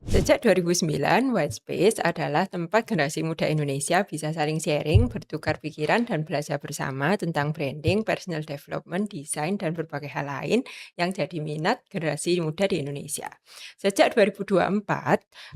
Sejak 2009, Whitespace adalah tempat generasi muda Indonesia bisa saling sharing, bertukar pikiran, dan belajar bersama tentang branding, personal development, desain, dan berbagai hal lain yang jadi minat generasi muda di Indonesia. Sejak 2024,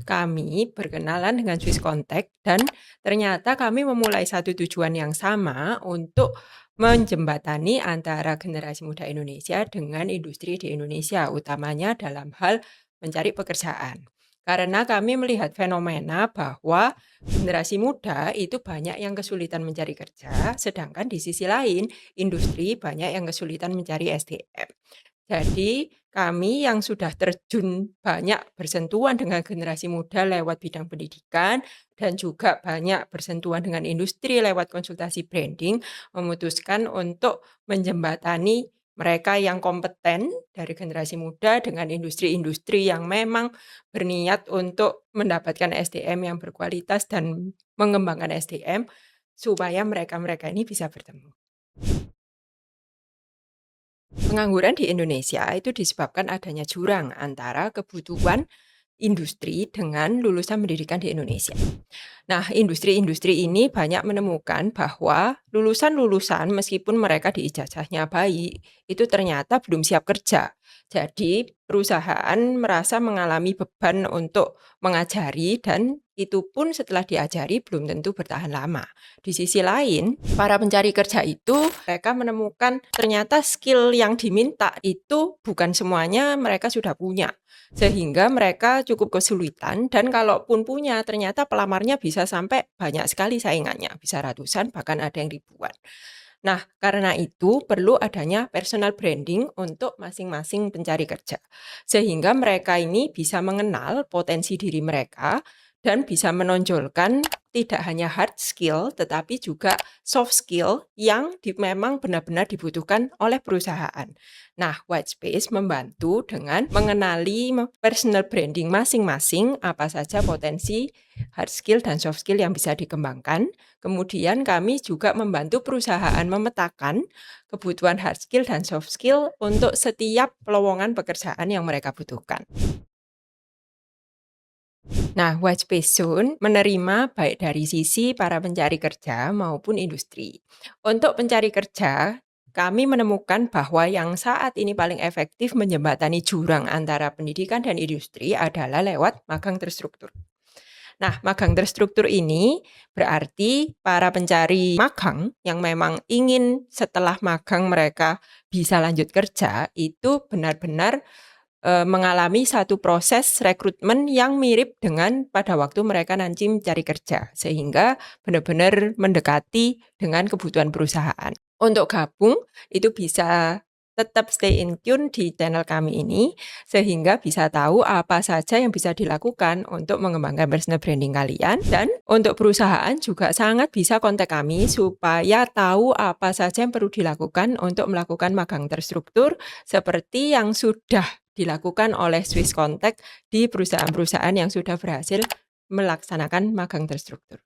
kami berkenalan dengan Swiss Contact dan ternyata kami memulai satu tujuan yang sama untuk menjembatani antara generasi muda Indonesia dengan industri di Indonesia, utamanya dalam hal mencari pekerjaan. Karena kami melihat fenomena bahwa generasi muda itu banyak yang kesulitan mencari kerja, sedangkan di sisi lain industri banyak yang kesulitan mencari SDM. Jadi kami yang sudah terjun banyak bersentuhan dengan generasi muda lewat bidang pendidikan dan juga banyak bersentuhan dengan industri lewat konsultasi branding, memutuskan untuk menjembatani mereka yang kompeten dari generasi muda dengan industri-industri yang memang berniat untuk mendapatkan SDM yang berkualitas dan mengembangkan SDM supaya mereka-mereka ini bisa bertemu. Pengangguran di Indonesia itu disebabkan adanya jurang antara kebutuhan industri dengan lulusan pendidikan di Indonesia. Nah, industri-industri ini banyak menemukan bahwa lulusan-lulusan meskipun mereka diijazahnya baik, itu ternyata belum siap kerja. Jadi, perusahaan merasa mengalami beban untuk mengajari dan itu pun setelah diajari belum tentu bertahan lama. Di sisi lain, para pencari kerja itu mereka menemukan ternyata skill yang diminta itu bukan semuanya mereka sudah punya. Sehingga mereka cukup kesulitan dan kalaupun punya ternyata pelamarnya bisa sampai banyak sekali saingannya, bisa ratusan bahkan ada yang ribuan. Nah, karena itu perlu adanya personal branding untuk masing-masing pencari kerja. Sehingga mereka ini bisa mengenal potensi diri mereka dan bisa menonjolkan tidak hanya hard skill tetapi juga soft skill yang memang benar-benar dibutuhkan oleh perusahaan. Nah, Whitespace membantu dengan mengenali personal branding masing-masing, apa saja potensi hard skill dan soft skill yang bisa dikembangkan. Kemudian kami juga membantu perusahaan memetakan kebutuhan hard skill dan soft skill untuk setiap lowongan pekerjaan yang mereka butuhkan. Nah, Whitespace Zone menerima baik dari sisi para pencari kerja maupun industri. Untuk pencari kerja, kami menemukan bahwa yang saat ini paling efektif menjembatani jurang antara pendidikan dan industri adalah lewat magang terstruktur. Nah, magang terstruktur ini berarti para pencari magang yang memang ingin setelah magang mereka bisa lanjut kerja, itu benar-benar mengalami satu proses rekrutmen yang mirip dengan pada waktu mereka nanti mencari kerja, sehingga benar-benar mendekati dengan kebutuhan perusahaan. Untuk gabung, itu bisa tetap stay in tune di channel kami ini, sehingga bisa tahu apa saja yang bisa dilakukan untuk mengembangkan personal branding kalian. Dan untuk perusahaan juga sangat bisa kontak kami supaya tahu apa saja yang perlu dilakukan untuk melakukan magang terstruktur seperti yang sudah dilakukan oleh Swiss Contact di perusahaan-perusahaan yang sudah berhasil melaksanakan magang terstruktur.